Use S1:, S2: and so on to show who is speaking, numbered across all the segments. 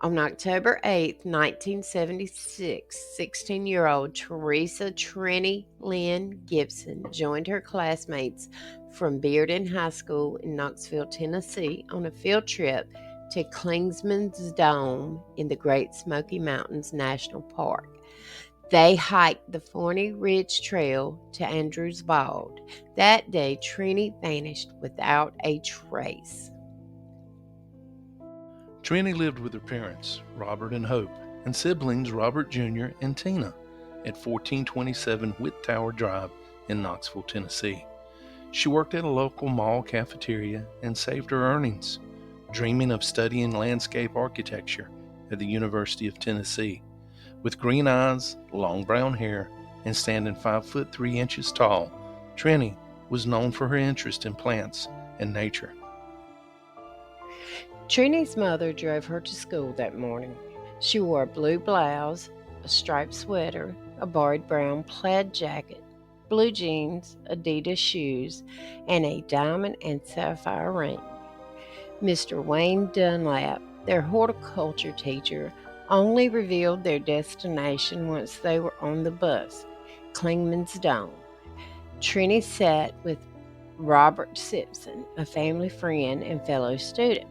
S1: On October 8th, 1976, 16-year-old Teresa Trenny Lynn Gibson joined her classmates from Bearden High School in Knoxville, Tennessee, on a field trip to Clingmans Dome in the Great Smoky Mountains National Park. They hiked the Forney Ridge Trail to Andrews Bald. That day, Trenny vanished without a trace.
S2: Trenny lived with her parents, Robert and Hope, and siblings Robert Jr. and Tina at 1427 Whit Tower Drive in Knoxville, Tennessee. She worked at a local mall cafeteria and saved her earnings, dreaming of studying landscape architecture at the University of Tennessee. With green eyes, long brown hair, and standing 5'3" tall, Trenny was known for her interest in plants and nature.
S1: Trini's mother drove her to school that morning. She wore a blue blouse, a striped sweater, a borrowed brown plaid jacket, blue jeans, Adidas shoes, and a diamond and sapphire ring. Mr. Wayne Dunlap, their horticulture teacher, only revealed their destination once they were on the bus, Clingmans Dome. Trini sat with Robert Simpson, a family friend and fellow student.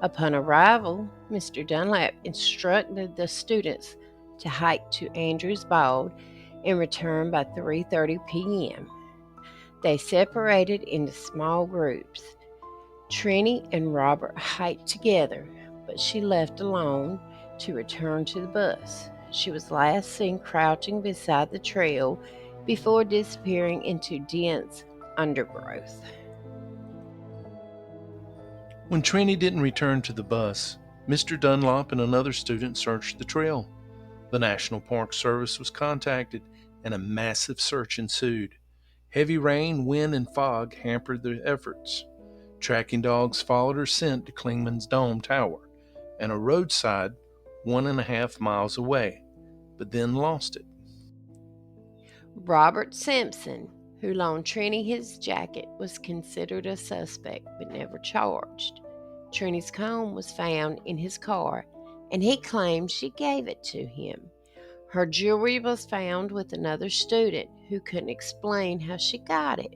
S1: Upon arrival, Mr. Dunlap instructed the students to hike to Andrews Bald and return by 3:30 p.m. They separated into small groups. Trenny and Robert hiked together, but she left alone to return to the bus. She was last seen crouching beside the trail before disappearing into dense undergrowth.
S2: When Trenny didn't return to the bus, Mr. Dunlop and another student searched the trail. The National Park Service was contacted and a massive search ensued. Heavy rain, wind, and fog hampered their efforts. Tracking dogs followed her scent to Clingman's Dome Tower and a roadside 1.5 miles away, but then lost it.
S1: Robert Simpson, who loaned Trenny his jacket, was considered a suspect but never charged. Trenny's comb was found in his car, and he claimed she gave it to him. Her jewelry was found with another student who couldn't explain how she got it.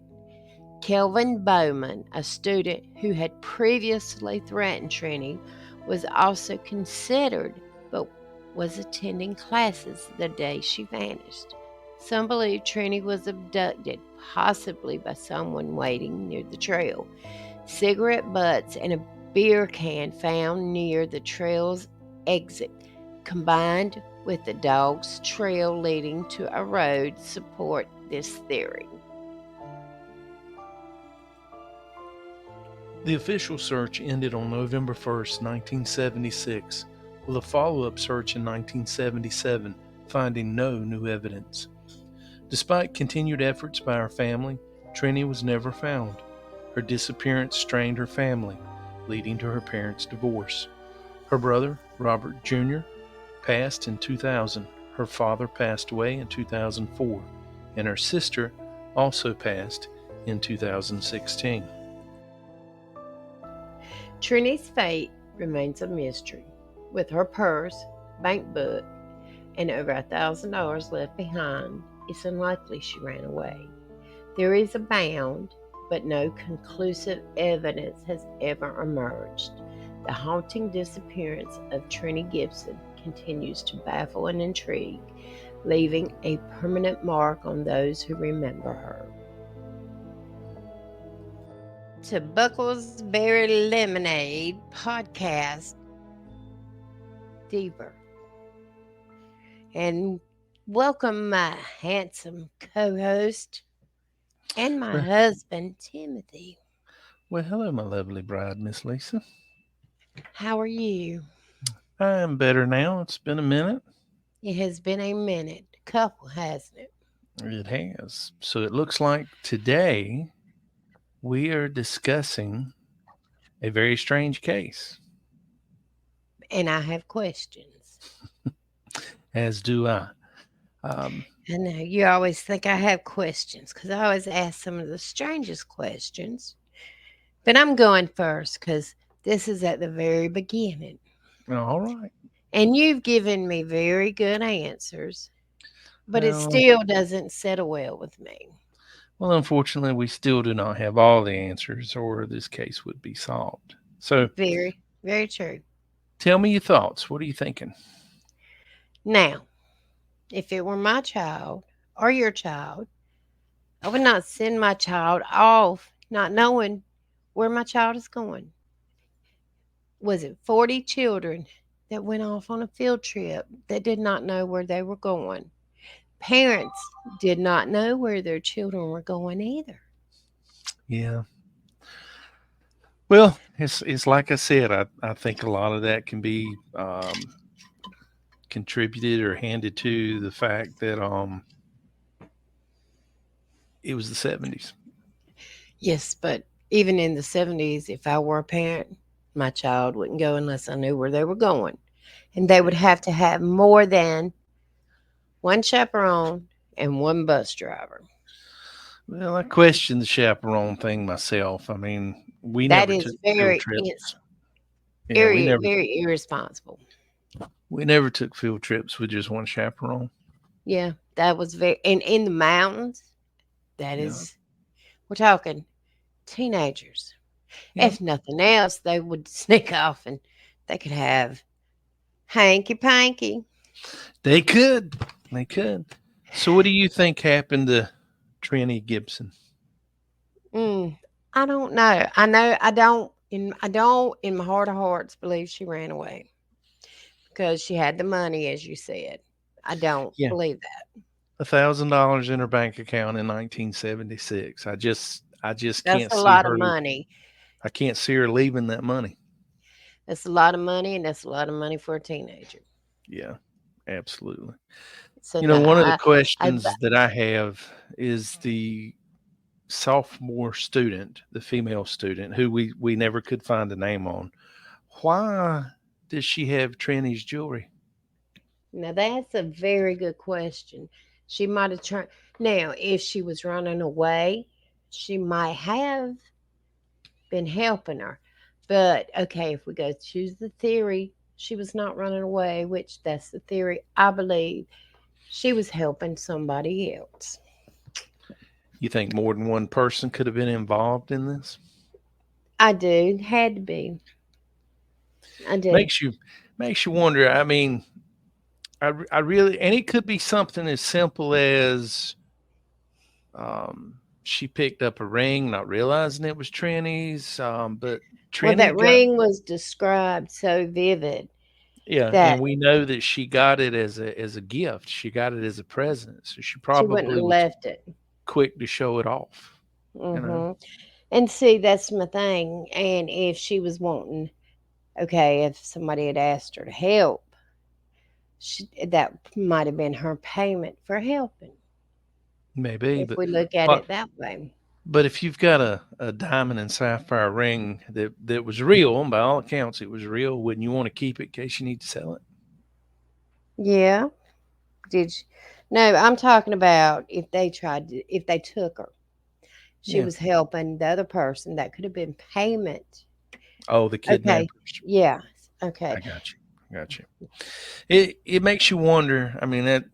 S1: Kelvin Bowman, a student who had previously threatened Trenny, was also considered but was attending classes the day she vanished. Some believe Trenny was abducted, possibly by someone waiting near the trail. Cigarette butts and a beer can found near the trail's exit, combined with the dog's trail leading to a road, support this theory.
S2: The official search ended on November 1st, 1976, with a follow-up search in 1977, finding no new evidence. Despite continued efforts by her family, Trenny was never found. Her disappearance strained her family, leading to her parents' divorce. Her brother, Robert Jr., passed in 2000. Her father passed away in 2004, and her sister also passed in 2016.
S1: Trenny's fate remains a mystery. With her purse, bank book, and over $1,000 left behind, it's unlikely she ran away. Theories abound, but no conclusive evidence has ever emerged. The haunting disappearance of Trenny Gibson continues to baffle and intrigue, leaving a permanent mark on those who remember her. To Buckles Berry Lemonade podcast, Deeper. And welcome my handsome co-host and my husband, Timothy.
S2: Well, hello, my lovely bride, Miss Lisa.
S1: How are you?
S2: I am better now. It's been a minute.
S1: It has been a minute, couple, hasn't it?
S2: It has. So it looks like today we are discussing a very strange case.
S1: And I have questions.
S2: As do I.
S1: I know you always think I have questions because I always ask some of the strangest questions. But I'm going first because this is at the very beginning.
S2: All right.
S1: And you've given me very good answers, but it
S2: Well,
S1: still doesn't settle well with me.
S2: well, unfortunately, we still do not have all the answers, or this case would be solved. So,
S1: Very, very true.
S2: tell me your thoughts. What are you thinking?
S1: Now, if it were my child or your child, I would not send my child off not knowing where my child is going. Was it 40 children that went off on a field trip that did not know where they were going? Parents did not know where their children were going either.
S2: Yeah. Well, it's like I said. I think a lot of that can be contributed or handed to the fact that it was the 70s.
S1: Yes, but even in the 70s, if I were a parent, my child wouldn't go unless I knew where they were going. And they would have to have more than one chaperone and one bus driver.
S2: Well, I question the chaperone thing myself. I mean, we
S1: That
S2: never
S1: is
S2: took field
S1: very,
S2: trips. Yeah,
S1: very, very irresponsible.
S2: we never took field trips with just one chaperone.
S1: Yeah, that was very, and in the mountains, that
S2: Yeah.
S1: is, we're talking teenagers.
S2: Yeah.
S1: If nothing else, they would sneak off and they could have hanky panky.
S2: They could. They could. So what do you think happened to Trenny Gibson?
S1: Mm, I don't know. I know I don't in my heart of hearts believe she ran away because she had the money, as you said. I don't
S2: Yeah.
S1: believe that.
S2: $1,000 in her bank account in 1976. I just
S1: That's
S2: can't
S1: a
S2: see
S1: lot of
S2: her.
S1: money.
S2: I can't see her leaving that money.
S1: That's a lot of money, and that's a lot of money for a teenager.
S2: Yeah, absolutely.
S1: So
S2: You know,
S1: no,
S2: one of the
S1: I
S2: questions that I have is the sophomore student, the female student, who we never could find a name on. Why does she have Tranny's jewelry?
S1: now that's a very good question. She might have tried. Now, if she was running away, she might have been helping her. But okay, if we go choose the theory, she was not running away, which that's the theory I believe. She was helping somebody else.
S2: You think more than one person could have been involved in this?
S1: I do. Had to be. I do.
S2: Makes you makes you wonder. I mean, I really, and it could be something as simple as she picked up a ring, not realizing it was Tranny's. But
S1: Well,
S2: Tranny
S1: that
S2: got,
S1: ring was described so vivid
S2: yeah,
S1: that
S2: and we know that she got it as a gift. She got it as a present, so she
S1: she wouldn't
S2: probably
S1: have
S2: was
S1: left it.
S2: quick to show it off. You know,
S1: Hmm. And see, that's my thing. And if she was wanting, okay, if somebody had asked her to help, that might have been her payment for helping,
S2: maybe,
S1: if we look at
S2: but
S1: it that way.
S2: but if you've got a diamond and sapphire ring that was real, and by all accounts it was real, wouldn't you want to keep it in case you need to sell it?
S1: Yeah. Did you? No, I'm talking about if they tried to, if they took her. She
S2: Yeah.
S1: was helping the other person. That could have been payment.
S2: Oh, the
S1: Okay.
S2: kidnappers.
S1: Yeah. Okay.
S2: I got you. I got you. It makes you wonder. I mean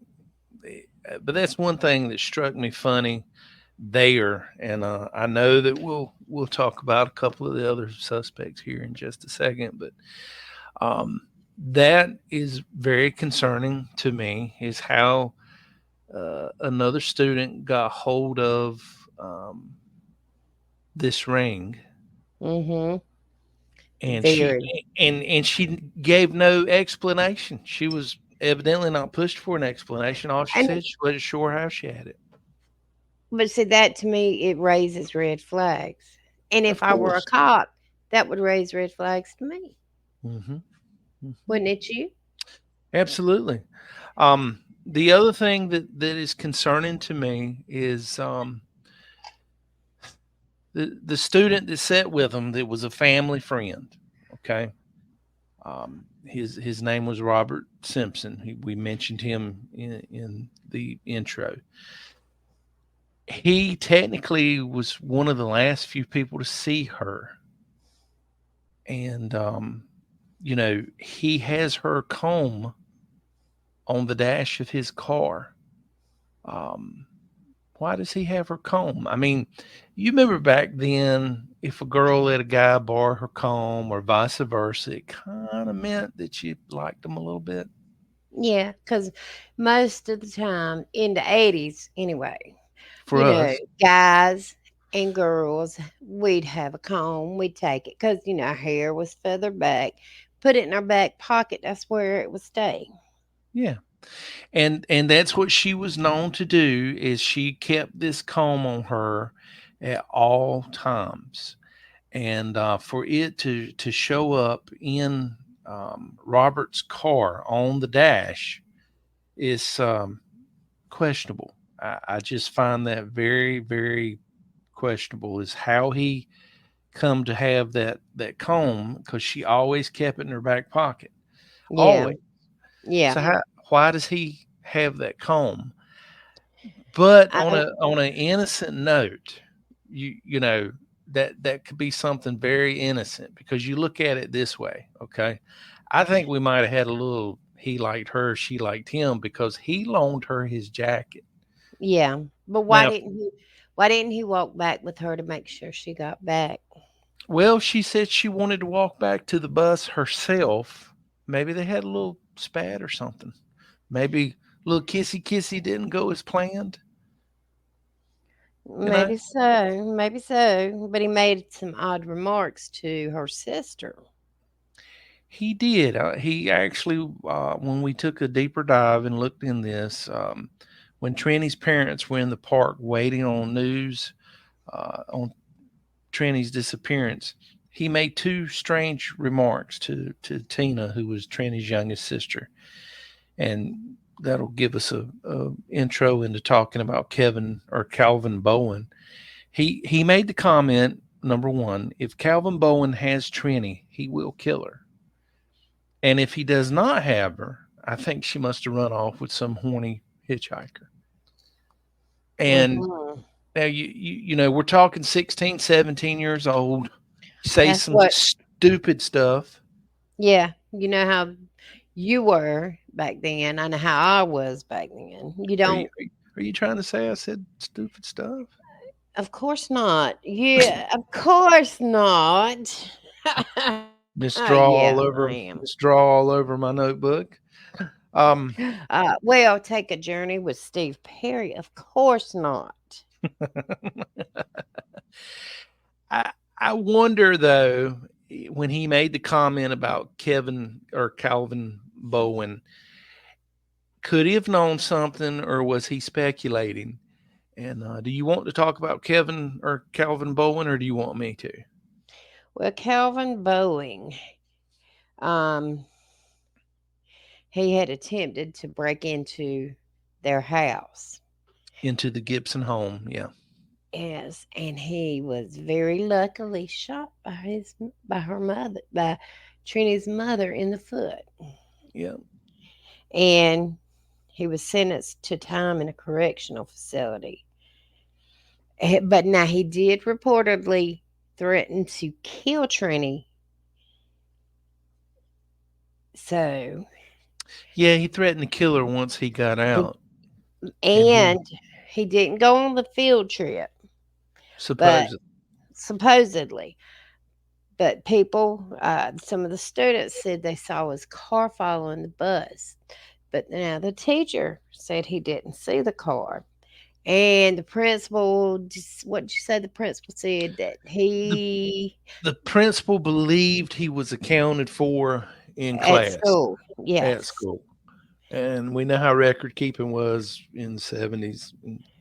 S2: but that's one thing that struck me funny there, and I know that we'll talk about a couple of the other suspects here in just a second, but that is very concerning to me. Is how another student got hold of this ring,
S1: Mm-hmm.
S2: and
S1: Very.
S2: she gave no explanation. She was evidently not pushed for an explanation. All she
S1: And
S2: said, she wasn't sure how she had it.
S1: but see that to me it raises red flags. And if
S2: Of
S1: I were a
S2: course.
S1: cop, that would raise red flags to me.
S2: Hmm. Hmm.
S1: Wouldn't it you?
S2: Absolutely. The other thing that is concerning to me is the student that sat with him that was a family friend. Okay. His name was Robert Simpson. We mentioned him in the intro. He technically was one of the last few people to see her, and he has her comb on the dash of his car. Um, why does he have her comb? I mean, you remember back then, if a girl let a guy borrow her comb or vice versa, it kind of meant that you liked him a little bit.
S1: Yeah, because most of the time in the 80s, anyway,
S2: For us,
S1: guys and girls, we'd have a comb, we'd take it because, our hair was feathered back, put it in our back pocket. That's where it would stay.
S2: yeah. And that's what she was known to do is she kept this comb on her at all times. And for it to show up in Robert's car on the dash is questionable. I just find that very, very questionable. Is how he come to have that comb because she always kept it in her back pocket,
S1: Yeah,
S2: always.
S1: yeah.
S2: So why does he have that comb? But
S1: I,
S2: on an innocent note, you know that could be something very innocent because you look at it this way, okay? I think we might have had a little he liked her, she liked him because he loaned her his jacket.
S1: yeah. But
S2: Now,
S1: why didn't he walk back with her to make sure she got back?
S2: well, she said she wanted to walk back to the bus herself. Maybe they had a little spat or something. Maybe a little kissy kissy didn't go as planned, you know?
S1: Maybe so. But he made some odd remarks to her sister.
S2: He did. He actually, when we took a deeper dive and looked in this, when Trenny's parents were in the park waiting on news on Trenny's disappearance, he made two strange remarks to Tina, who was Trenny's youngest sister, and that'll give us a intro into talking about Kevin or Calvin Bowen. He made the comment number one: if Calvin Bowen has Trenny, he will kill her. And if he does not have her, I think she must have run off with some horny hitchhiker. And
S1: Hmm.
S2: now we're talking 16, 17 years old. Say
S1: That's
S2: some
S1: what.
S2: stupid stuff.
S1: Yeah, you know how you were back then. I know how I was back then. You
S2: Are you
S1: don't.
S2: are you trying to say I said stupid stuff?
S1: Of course not. Yeah, of course not. Yeah, I am.
S2: Miss draw all over my notebook. Um,
S1: Well, take a journey with Steve Perry. Of course not.
S2: I wonder though when he made the comment about Kevin or Calvin Bowen, could he have known something or was he speculating? And do you want to talk about Kevin or Calvin Bowen, or do you want me to?
S1: Well, Calvin Boeing, um, he had attempted to break into their house.
S2: Into the Gibson home, yeah,
S1: Yes, and he was very luckily shot by her mother, by Trini's mother in the foot.
S2: yeah.
S1: And he was sentenced to time in a correctional facility. But now he did reportedly threaten to kill Trini. So,
S2: Yeah, he threatened to kill her once he got
S1: he,
S2: out, and he
S1: and he didn't go on the field trip, but
S2: supposed
S1: supposedly. But some of the students said they saw his car following the bus. But now the teacher said he didn't see the car. And the principal, what did you say? The principal said that
S2: the
S1: he
S2: the principal believed he was accounted for in
S1: at
S2: class
S1: school,
S2: at
S1: yes,
S2: school. And we know how record keeping was in the 70s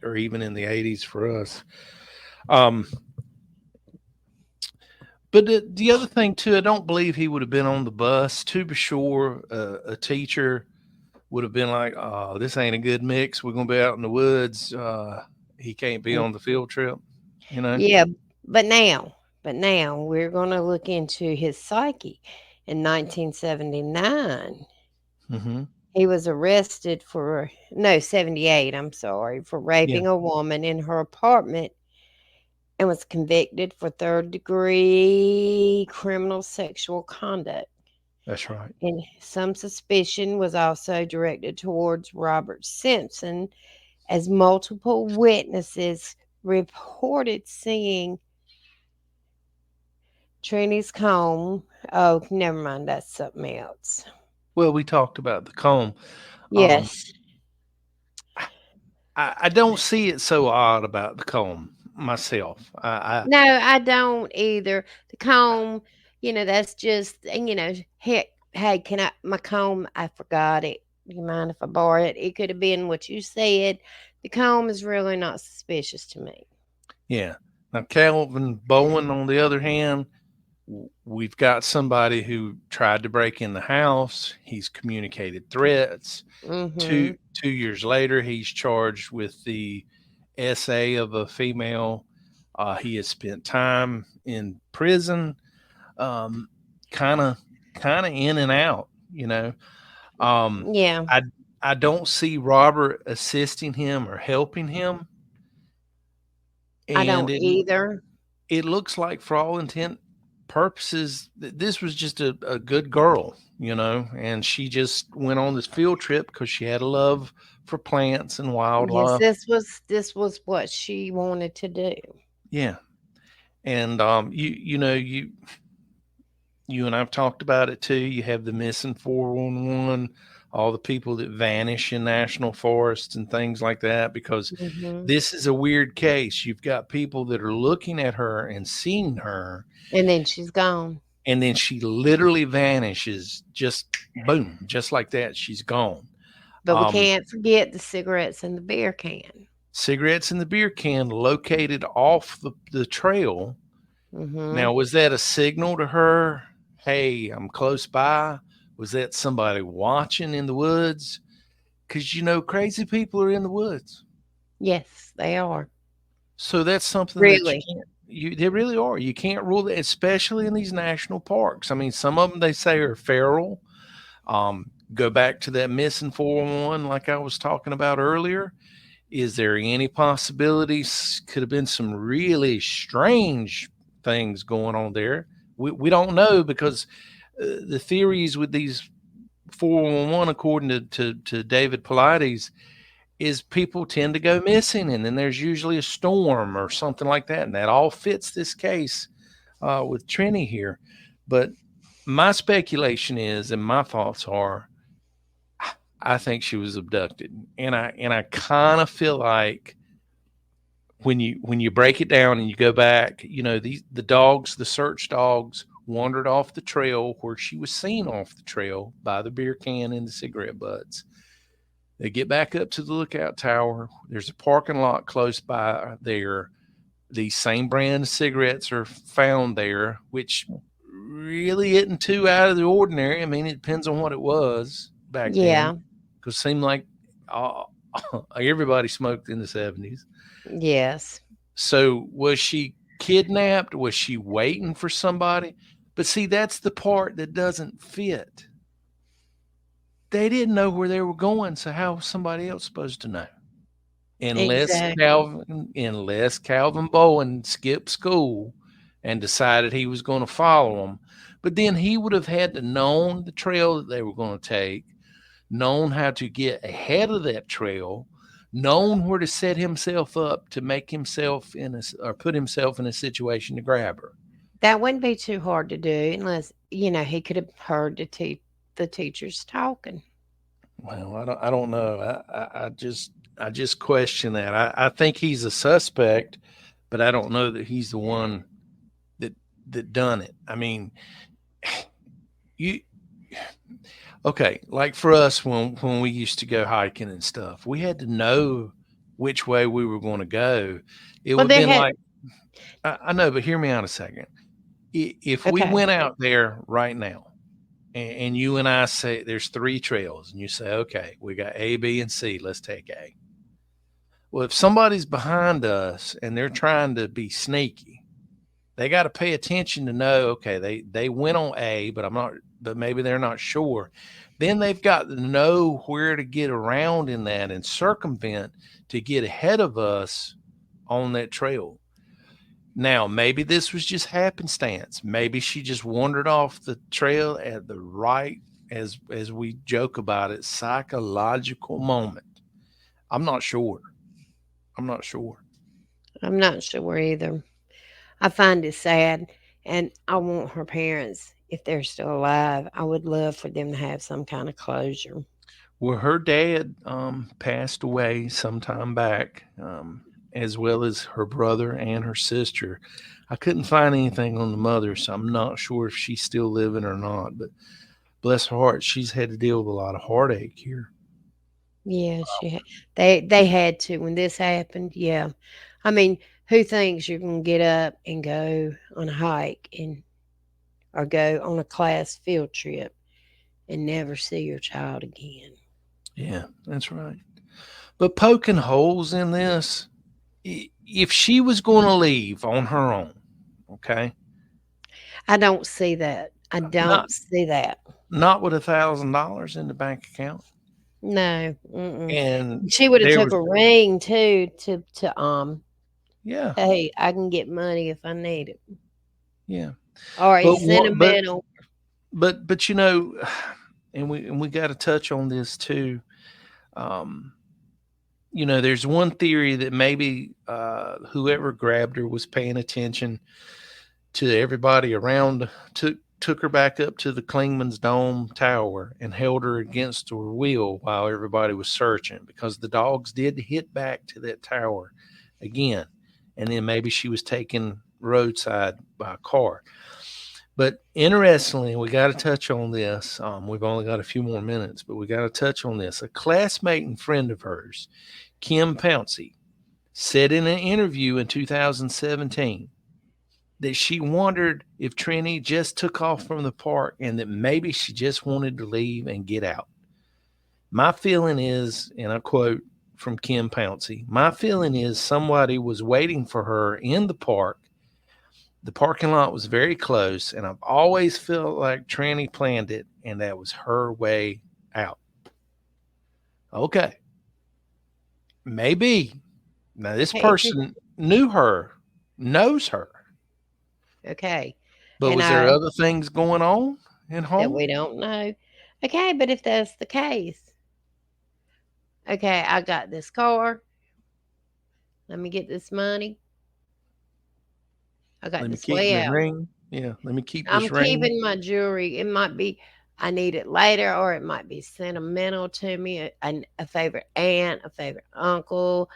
S2: or even in the 80s for us. Um, but the other thing, too, I don't believe he would have been on the bus. To be sure, a teacher would have been like, oh, this ain't a good mix. We're going to be out in the woods. He can't be
S1: Mm,
S2: on the field trip, you know?
S1: yeah. But now we're going to look into his psyche. In 1979,
S2: Hmm.
S1: he was arrested for no 78. I'm sorry, for
S2: Yeah.
S1: raping a woman in her apartment and was convicted for third degree criminal sexual conduct.
S2: That's right.
S1: And some suspicion was also directed towards Robert Simpson, as multiple witnesses reported seeing Trenny's comb. Oh, never mind, that's something else.
S2: Well, we talked about the comb. Um,
S1: Yes.
S2: I don't see it so odd about the comb myself.
S1: No, I don't either. The comb, that's just, heck, hey, can my comb, I forgot it. You mind if I borrow it? It could have been what you said. The comb is really not suspicious to me.
S2: Yeah. Now, Calvin Bowen, on the other hand, we've got somebody who tried to break in the house. He's communicated threats.
S1: Mm-hmm.
S2: Two years later, he's charged with the SA of a female. He has spent time in prison, um, kind of, in and out.
S1: Yeah,
S2: I I don't see Robert assisting him or helping him,
S1: I
S2: and
S1: don't either.
S2: it looks like, for all intent purposes, this was just a good girl, and she just went on this field trip because she had a love for plants and
S1: Yes,
S2: wildlife.
S1: this was what she wanted to do.
S2: Yeah. And you and I've talked about it too. You have the missing 411, all the people that vanish in national forests and things like that, because
S1: Hmm.
S2: this is a weird case. You've got people that are looking at her and seeing her,
S1: And then she's gone.
S2: and then she literally vanishes, just boom, just like that. She's gone.
S1: But we
S2: Um,
S1: can't forget the cigarettes in the beer can.
S2: Cigarettes in the beer can located off the trail.
S1: Hmm.
S2: Now, was that a signal to her? Hey, I'm close by. Was that somebody watching in the woods? Because crazy people are in the woods.
S1: Yes, they are.
S2: So that's something that you
S1: Really.
S2: can't. They really are. You can't rule that, especially in these national parks. I mean, some of them they say are feral. Go back to that missing 411, like I was talking about earlier. Is there any possibilities? Could have been some really strange things going on there. We don't know, because the theories with these 411, according to David Pilates, is people tend to go missing, and then there's usually a storm or something like that. And that all fits this case with Trenny here. But my speculation is, and my thoughts are, I think she was abducted. And I kind of feel like, when you break it down and you go back, the dogs, the search dogs, wandered off the trail where she was seen off the trail by the beer can and the cigarette butts. They get back up to the lookout tower. There's a parking lot close by there. These same brand of cigarettes are found there, which really isn't too out of the ordinary. I mean, it depends on what it was back then,
S1: Yeah.
S2: because it seemed like uh, everybody smoked in the 70s.
S1: Yes.
S2: So was she kidnapped? Was she waiting for somebody? But see, that's the part that doesn't fit. They didn't know where they were going, so how was somebody else supposed to know? Unless
S1: Exactly.
S2: Calvin Bowen skipped school and decided he was going to follow them. But then he would have had to known the trail that they were going to take, known how to get ahead of that trail, known where to set himself up to make himself or put himself in a situation to grab her.
S1: That wouldn't be too hard to do unless, he could have heard the teachers talking.
S2: Well, I don't know. I just question that. I think he's a suspect, but I don't know that he's the one that done it. I mean, you okay? Like for us, when we used to go hiking and stuff, we had to know which way we were going to go. It
S1: Well,
S2: would have
S1: they
S2: been
S1: had
S2: like, I know, but hear me out a second. If we
S1: okay.
S2: went out there right now, and you and I say there's three trails, and you say, okay, we got A, B, and C. Let's take A. Well, if somebody's behind us and they're trying to be sneaky, they got to pay attention to know, okay, they went on A, but maybe they're not sure. Then they've got to know where to get around in that and circumvent to get ahead of us on that trail. Now, maybe this was just happenstance. Maybe she just wandered off the trail at the right, as we joke about it, psychological moment. I'm not sure. I'm not sure.
S1: I'm not sure either. I find it sad, and I want her parents, if they're still alive, I would love for them to have some kind of closure.
S2: Well, her dad passed away some time back, as well as her brother and her sister. I couldn't find anything on the mother, so I'm not sure if she's still living or not. But bless her heart, she's had to deal with a lot of heartache here.
S1: Yeah, they had to when this happened. Yeah, I mean, who thinks you're gonna get up and go on a hike and or go on a class field trip and never see your child again?
S2: Yeah, that's right. But poking holes in this, if she was going to leave on her own, okay,
S1: I don't see that. I
S2: not
S1: don't see that.
S2: not with $1,000 in the bank account,
S1: No, mm-mm.
S2: and
S1: She would have
S2: there
S1: took
S2: was,
S1: a ring too
S2: yeah,
S1: hey, I can get money if I need it.
S2: yeah.
S1: Or
S2: But
S1: it's
S2: what?
S1: sentimental.
S2: But you know, and we got to touch on this too. Um, there's one theory that maybe whoever grabbed her was paying attention to everybody around, took her back up to the Clingmans Dome tower and held her against her will while everybody was searching, because the dogs did hit back to that tower again, and then maybe she was taken roadside by a car. But interestingly, we got to touch on this. We've only got a few more minutes, but we got to touch on this. A classmate and friend of hers, Kim Pouncey, said in an interview in 2017 that she wondered if Trenny just took off from the park and that maybe she just wanted to leave and get out. My feeling is, and I quote from Kim Pouncey, my feeling is somebody was waiting for her in the park. The parking lot was very close, and I've always felt like Tranny planned it, and that was her way out. Okay, maybe. Now, this
S1: Hey, if it,
S2: person knew her, knows her,
S1: okay,
S2: but
S1: and
S2: was there
S1: I
S2: other things going on at
S1: that
S2: home?
S1: we don't know. Okay, but if that's the case, okay, I got this car. Let me get this money. I got
S2: Let me
S1: this
S2: keep
S1: way
S2: the
S1: out.
S2: ring. Yeah, let me keep
S1: I'm
S2: this ring.
S1: keeping my jewelry. It might be I need it later, or it might be sentimental to me. A favorite aunt, a favorite uncle,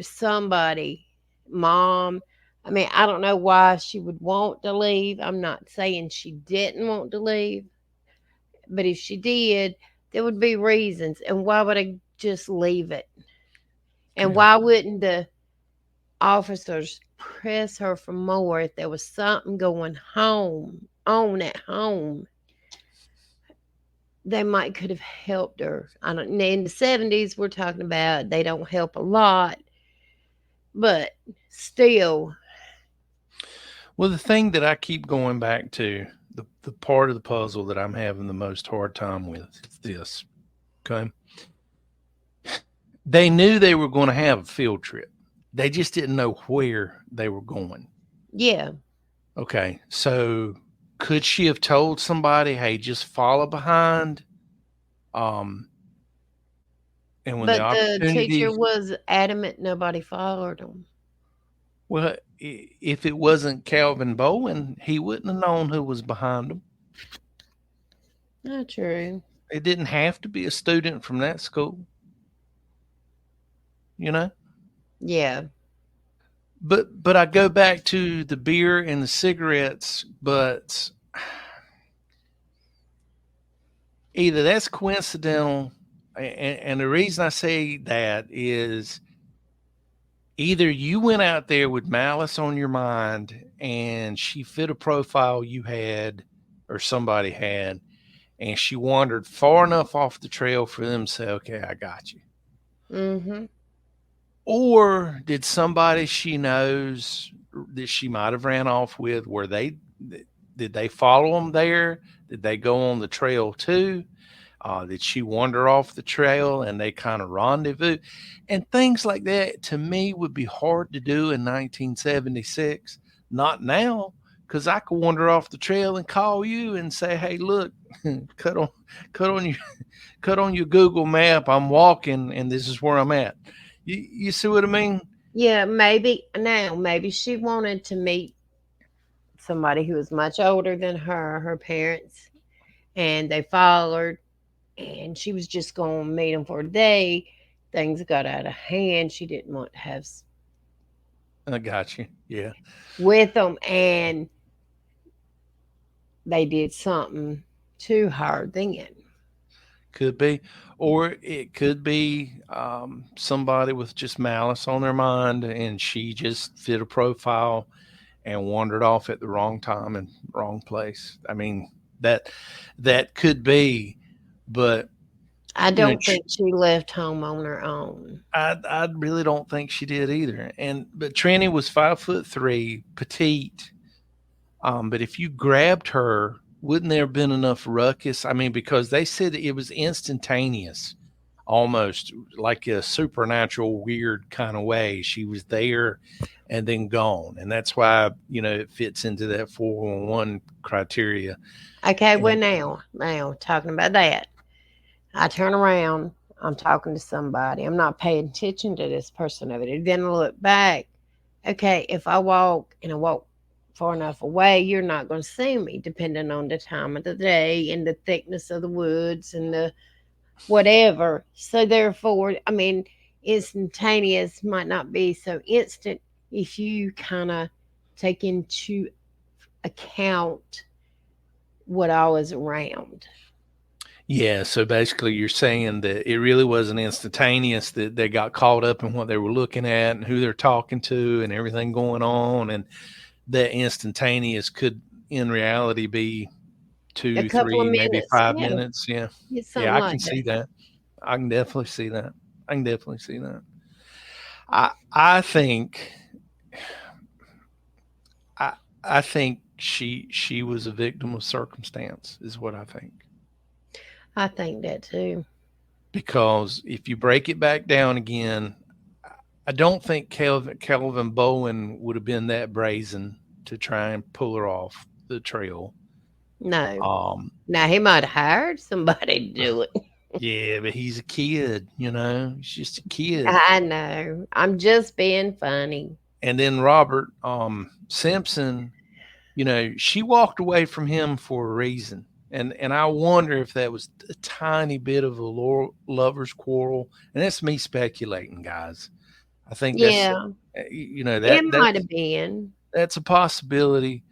S1: somebody, mom. I mean, I don't know why she would want to leave. I'm not saying she didn't want to leave, but if she did, there would be reasons. And why would I just leave it? And
S2: Yeah.
S1: why wouldn't the officers press her for more if there was something going on at home? They might could have helped her. I don't. In the 70s, we're talking about they don't help a lot, but still,
S2: Well, the thing that I keep going back to, the part of the puzzle that I'm having the most hard time with is this. Okay. They knew they were going to have a field trip. They just didn't know where they were going.
S1: yeah.
S2: Okay. So could she have told somebody, hey, just follow behind? Um, and when the
S1: But the teacher
S2: opportunity,
S1: was adamant nobody followed them.
S2: well, if it wasn't Calvin Bowen, he wouldn't have known who was behind him.
S1: Not true.
S2: It didn't have to be a student from that school, you know?
S1: Yeah.
S2: But I go back to the beer and the cigarettes, but either that's coincidental, and the reason I say that is either you went out there with malice on your mind and she fit a profile you had or somebody had, and she wandered far enough off the trail for them to say, okay, I got you.
S1: Mm-hmm.
S2: Or did somebody she knows that she might have ran off with, did they follow them there? Did they go on the trail too? Did she wander off the trail and they kind of rendezvous? And things like that to me would be hard to do in 1976. Not now, because I could wander off the trail and call you and say, "Hey, look, cut on, cut on your, cut on your Google map. I'm walking, and this is where I'm at." You see what I mean?
S1: Yeah, maybe she wanted to meet somebody who was much older than her parents, and they followed, and she was just going to meet them for a day. Things got out of hand. She didn't want to have
S2: I got you. Yeah,
S1: with them, and they did something to her then.
S2: could be, or it could be somebody with just malice on their mind, and she just fit a profile and wandered off at the wrong time and wrong place. I mean, that that could be, but
S1: I
S2: you know,
S1: don't think she left home on her own.
S2: I really don't think she did either. And but Trenny was 5'3", petite. But if you grabbed her, wouldn't there have been enough ruckus? I mean, because they said it was instantaneous, almost like a supernatural, weird kind of way. She was there and then gone, and that's why it fits into that 411 criteria.
S1: Okay, well,
S2: And
S1: now talking about that, I turn around, I'm talking to somebody, I'm not paying attention to this person over there. Then I look back. Okay, if I walk and I walk far enough away, you're not going to see me, depending on the time of the day and the thickness of the woods and the whatever. So therefore, I mean, instantaneous might not be so instant if you kind of take into account what I was around.
S2: yeah, so basically you're saying that it really wasn't instantaneous, that they got caught up in what they were looking at and who they're talking to and everything going on, and that instantaneous could in reality be
S1: A
S2: two,
S1: couple of
S2: three, maybe
S1: minutes,
S2: 5 minutes. Yeah.
S1: it's
S2: Yeah,
S1: something
S2: I can
S1: like
S2: see
S1: that.
S2: that. I can definitely see that. I can definitely see that. I think I I think she was a victim of circumstance, is what I think.
S1: I think that too.
S2: Because if you break it back down again, I don't think Kelvin Bowen would have been that brazen to try and pull her off the trail.
S1: No.
S2: Um,
S1: Now he might have hired somebody to do it.
S2: yeah, but he's a kid, he's just a kid.
S1: I know. I'm just being funny.
S2: And then Robert Simpson, she walked away from him for a reason. And I wonder if that was a tiny bit of a lover's quarrel. And that's me speculating, guys. I think that's
S1: Yeah,
S2: that
S1: it might have been.
S2: that's a possibility.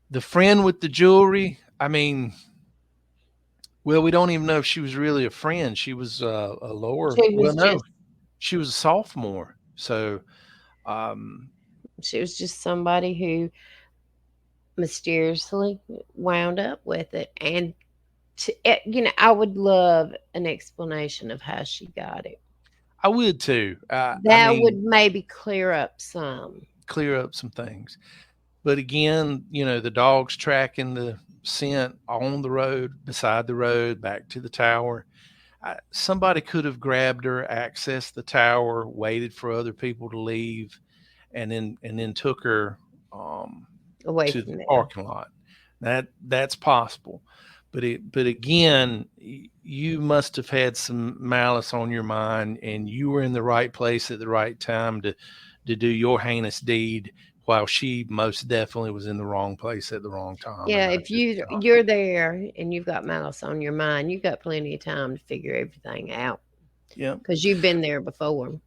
S2: The friend with the jewelry, I mean, well, we don't even know if she was really a friend. She was a lower.
S1: She
S2: Well,
S1: was
S2: no,
S1: just
S2: she was a sophomore. So, um,
S1: she was just somebody who mysteriously wound up with it. And I would love an explanation of how she got it.
S2: I would too. I
S1: That would
S2: mean,
S1: maybe clear up some.
S2: clear up some things. But again, the dog's tracking the scent on the road, beside the road, back to the tower. Somebody could have grabbed her, accessed the tower, waited for other people to leave, and then took her
S1: Away
S2: to
S1: from
S2: the
S1: there.
S2: parking lot. That's possible. But again, you must have had some malice on your mind, and you were in the right place at the right time to do your heinous deed, while she most definitely was in the wrong place at the wrong time. And
S1: Yeah,
S2: I
S1: if
S2: just
S1: you're there and you've got malice on your mind, you got plenty of time to figure everything out
S2: yeah.
S1: because you've been there before.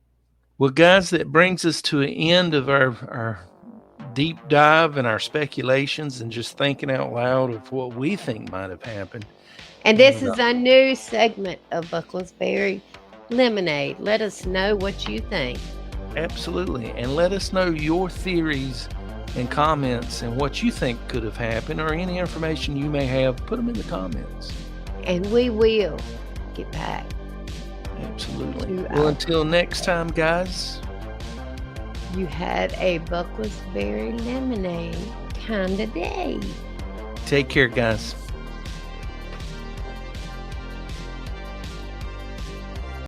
S2: Well, guys, that brings us to an end of our deep dive and our speculations and just thinking out loud of what we think might have happened.
S1: And this
S2: And,
S1: is a new segment of Bucklesberry Lemonade. Let us know what you think.
S2: absolutely. And let us know your theories and comments and what you think could have happened, or any information you may have. Put them in the comments.
S1: And we will get back.
S2: Absolutely.
S1: To
S2: Well,
S1: our-
S2: until next time, guys.
S1: You have a Bucklesberry Lemonade kind of day.
S2: Take care, guys.